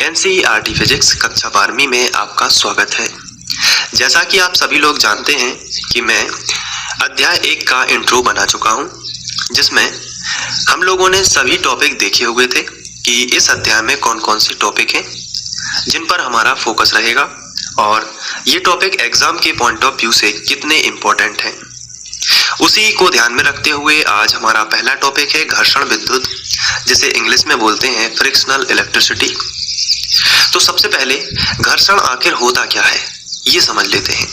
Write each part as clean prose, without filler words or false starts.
NCERT physics कक्षा 12वीं में आपका स्वागत है। जैसा कि आप सभी लोग जानते हैं कि मैं अध्याय 1 का इंट्रो बना चुका हूं, जिसमें हम लोगों ने सभी टॉपिक देखे हुए थे कि इस अध्याय में कौन कौन से टॉपिक हैं जिन पर हमारा फोकस रहेगा और ये टॉपिक एग्जाम के पॉइंट ऑफ व्यू से कितने इम्पोर्टेंट हैं। उसी को ध्यान में रखते हुए आज हमारा पहला टॉपिक है घर्षण विद्युत, जिसे इंग्लिश में बोलते हैं फ्रिक्शनल इलेक्ट्रिसिटी। तो सबसे पहले घर्षण आखिर होता क्या है ये समझ लेते हैं।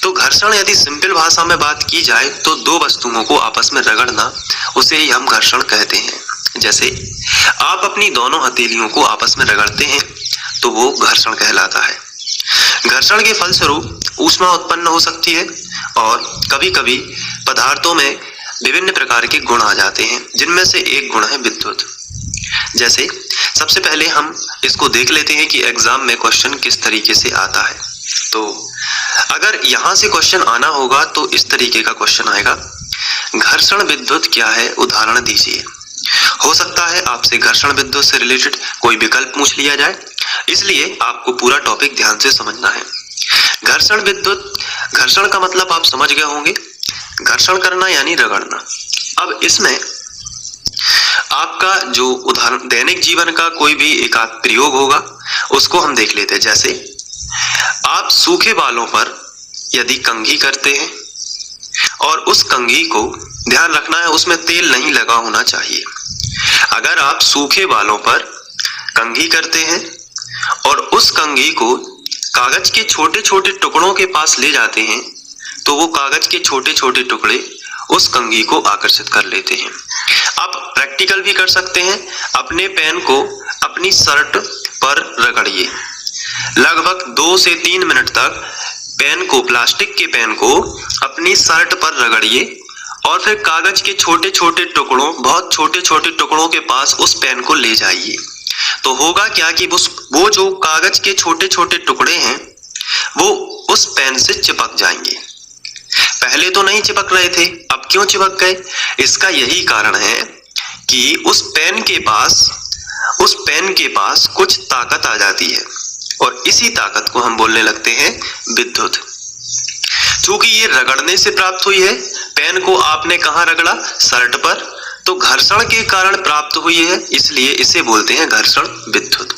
तो घर्षण यदि सिंपल भाषा में बात की जाए तो दो वस्तुओं को आपस में रगड़ना, उसे ही हम घर्षण कहते हैं। जैसे आप अपनी दोनों हथेलियों को आपस में रगड़ते हैं तो वो घर्षण कहलाता है। घर्षण के फलस्वरूप ऊष्मा उत्पन्न हो सकती है और कभी कभी पदार्थों में विभिन्न प्रकार के गुण आ जाते हैं, जिनमें से एक गुण है विद्युत। जैसे सबसे पहले हम इसको देख लेते हैं कि एग्जाम में क्वेश्चन किस तरीके से आता है। तो अगर यहाँ से क्वेश्चन आना होगा तो इस तरीके का क्वेश्चन आएगा, घर्षण विद्युत क्या है, उदाहरण दीजिए। हो सकता है आपसे घर्षण विद्युत से रिलेटेड कोई विकल्प पूछ लिया जाए, इसलिए आपको पूरा टॉपिक ध्यान से समझना है। घर्षण विद्युत, घर्षण का मतलब आप समझ गए होंगे, घर्षण करना यानी रगड़ना। अब इसमें आपका जो उदाहरण दैनिक जीवन का कोई भी एक आध प्रयोग होगा उसको हम देख लेते हैं। जैसे आप सूखे बालों पर यदि कंघी करते हैं और उस कंघी को ध्यान रखना है उसमें तेल नहीं लगा होना चाहिए। अगर आप सूखे बालों पर कंघी करते हैं और उस कंघी को कागज के छोटे छोटे टुकड़ों के पास ले जाते हैं तो वो कागज के छोटे छोटे टुकड़े उस कंघी को आकर्षित कर लेते हैं। आप प्रैक्टिकल भी कर सकते हैं, अपने पेन को अपनी शर्ट पर रगड़िए। लगभग 2 से 3 मिनट तक पेन को, प्लास्टिक के पेन को अपनी शर्ट पर रगड़िए और फिर कागज के छोटे छोटे टुकड़ों, बहुत छोटे छोटे टुकड़ों के पास उस पेन को ले जाइए। तो होगा क्या कि वो जो कागज के छोटे छोटे टुकड़े हैं वो उस पेन से चिपक जाएंगे। पहले तो नहीं चिपक रहे थे, अब क्यों चिपक गए? इसका यही कारण है कि उस पेन के पास कुछ ताकत आ जाती है और इसी ताकत को हम बोलने लगते हैं विद्युत। चूंकि ये रगड़ने से प्राप्त हुई है, पेन को आपने कहाँ रगड़ा? शर्ट पर, तो घर्षण के कारण प्राप्त हुई है, इसलिए इसे बोलते हैं घर्षण विद्युत।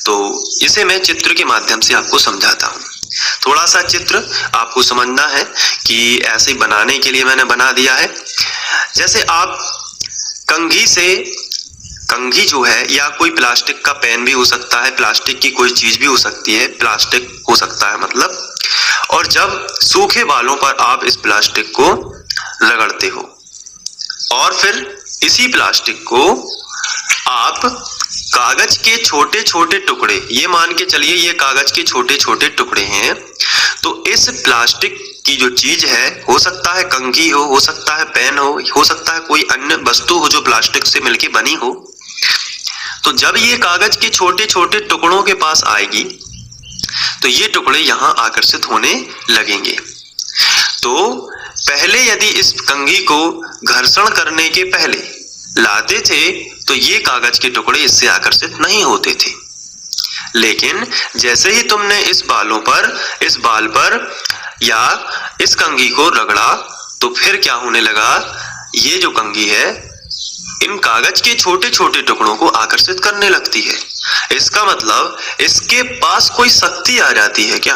तो इसे मैं चित्र के माध्यम से आपको समझाता हूँ। थोड़ा सा चित्र आपको समझना है कि ऐसे बनाने के लिए मैंने बना दिया है। जैसे आप कंघी जो है, या कोई प्लास्टिक का पेन भी हो सकता है, प्लास्टिक की कोई चीज भी हो सकती है, प्लास्टिक हो सकता है मतलब, और जब सूखे बालों पर आप इस प्लास्टिक को रगड़ते हो और फिर इसी प्लास्टिक को आप कागज के छोटे छोटे टुकड़े, ये मान के चलिए ये कागज के छोटे छोटे टुकड़े हैं, तो इस प्लास्टिक की जो चीज है, हो सकता है कंघी हो सकता है पेन हो सकता है कोई अन्य वस्तु हो जो प्लास्टिक से मिलके बनी हो, तो जब ये कागज के छोटे छोटे टुकड़ों के पास आएगी तो ये टुकड़े यहां आकर्षित होने लगेंगे। तो पहले यदि इस कंघी को घर्षण करने के पहले लाते थे तो ये कागज के टुकड़े इससे आकर्षित नहीं होते थे, लेकिन जैसे ही तुमने इस बाल पर या इस कंघी को रगड़ा तो फिर क्या होने लगा, ये जो कंघी है इन कागज के छोटे छोटे टुकड़ों को आकर्षित करने लगती है। इसका मतलब इसके पास कोई शक्ति आ जाती है क्या?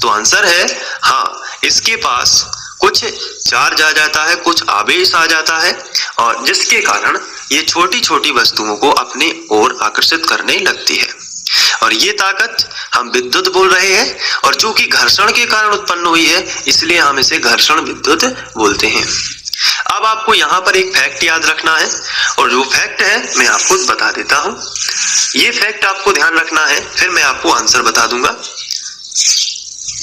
तो आंसर है हाँ, इसके पास कुछ चार्ज आ जाता है, कुछ आवेश आ जाता है, और जिसके कारण ये छोटी छोटी वस्तुओं को अपने ओर आकर्षित करने लगती है, और ये ताकत हम विद्युत बोल रहे हैं। और चूंकि घर्षण के कारण उत्पन्न हुई है इसलिए हम इसे घर्षण विद्युत बोलते हैं। अब आपको यहाँ पर एक फैक्ट याद रखना है, और जो फैक्ट है मैं आपको बता देता हूँ। ये फैक्ट आपको ध्यान रखना है, फिर मैं आपको आंसर बता दूंगा।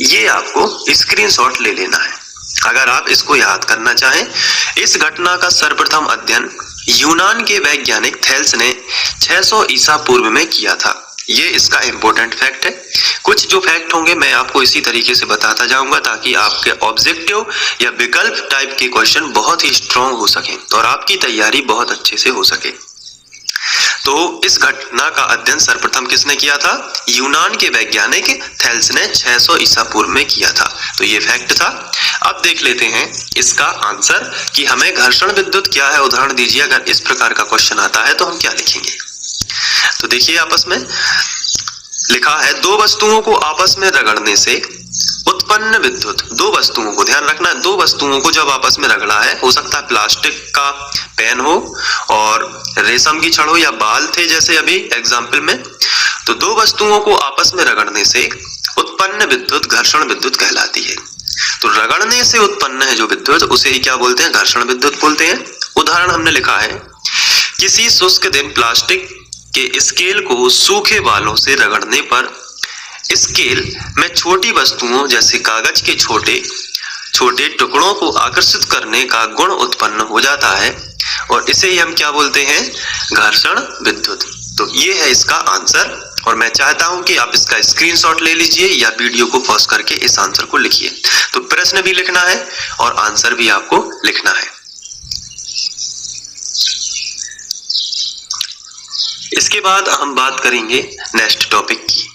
ये आपको स्क्रीनशॉट ले लेना है अगर आप इसको याद करना चाहें। इस घटना का सर्वप्रथम अध्ययन यूनान के वैज्ञानिक थेल्स ने 600 ईसा पूर्व में किया था। ये इसका इंपॉर्टेंट फैक्ट है। कुछ जो फैक्ट होंगे मैं आपको इसी तरीके से बताता जाऊंगा ताकि आपके ऑब्जेक्टिव या विकल्प टाइप के क्वेश्चन बहुत ही स्ट्रॉन्ग हो सके और आपकी तैयारी बहुत अच्छे से हो सके। तो इस घटना का अध्ययन सर्वप्रथम किसने किया था? यूनान के वैज्ञानिक थेल्स ने 600 ईसा पूर्व में किया था। तो ये फैक्ट था। अब देख लेते हैं इसका आंसर कि हमें घर्षण विद्युत क्या है, उदाहरण दीजिए। अगर इस प्रकार का क्वेश्चन आता है तो हम क्या लिखेंगे? तो देखिए आपस में लिखा है, दो वस्तुओं को आपस में रगड़ने से उत्पन्न विद्युत। दो वस्तुओं को, ध्यान रखना, दो वस्तुओं को जब आपस में रगड़ा है, हो सकता है प्लास्टिक का पेन हो और रेशम की छड़ हो या बाल थे जैसे अभी एग्जाम्पल में, तो दो वस्तुओं को आपस में रगड़ने से उत्पन्न विद्युत घर्षण विद्युत कहलाती है। तो रगड़ने से उत्पन्न है जो विद्युत, उसे ही क्या बोलते हैं? घर्षण विद्युत बोलते हैं। उदाहरण हमने लिखा है, किसी शुष्क दिन प्लास्टिक के स्केल को सूखे बालों से रगड़ने पर स्केल में छोटी वस्तुओं जैसे कागज के छोटे छोटे टुकड़ों को आकर्षित करने का गुण उत्पन्न हो जाता है और इसे ही हम क्या बोलते हैं? घर्षण विद्युत। तो ये है इसका आंसर और मैं चाहता हूं कि आप इसका स्क्रीनशॉट ले लीजिए या वीडियो को पॉज करके इस आंसर को लिखिए। तो प्रश्न भी लिखना है और आंसर भी आपको लिखना है। इसके बाद हम बात करेंगे नेक्स्ट टॉपिक की,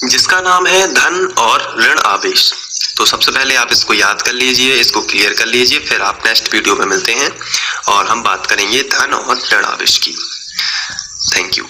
जिसका नाम है धन और ऋण आवेश। तो सबसे पहले आप इसको याद कर लीजिए, इसको क्लियर कर लीजिए, फिर आप नेक्स्ट वीडियो में मिलते हैं और हम बात करेंगे धन और ऋण आवेश की। Thank you.